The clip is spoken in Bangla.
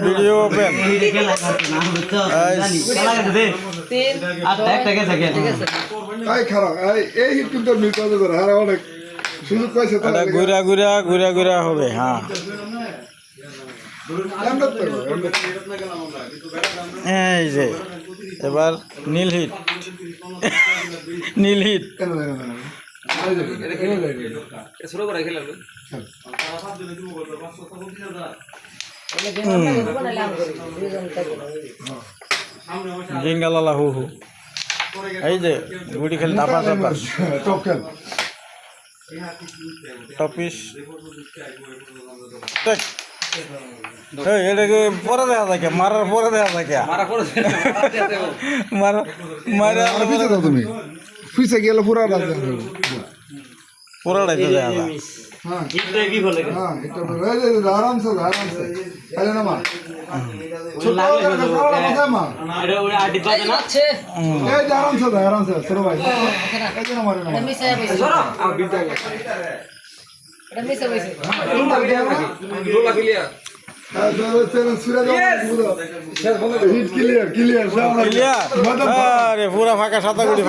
ভিডিও ওপেন এটা ঘুরা ঘুরা ঘুরা ঘুরা হবে। হ্যাঁ এই যে এবার নীল হিট নীল হিট জিঙ্গালালা হু হু এই যে গুড়ি খেল দাপা দাপা টপিস এটাকে পরে দেখা থাকে মারার পরে দেখা থাকে তুমি পিছে গেলে পুরাটাই তো দেখা যায়। आराम से पहले ना मार आराम से चलो भाई ना मारे ना ক্লিয়ার। আরে পুরা ফাঁকা সাদা গুড়ি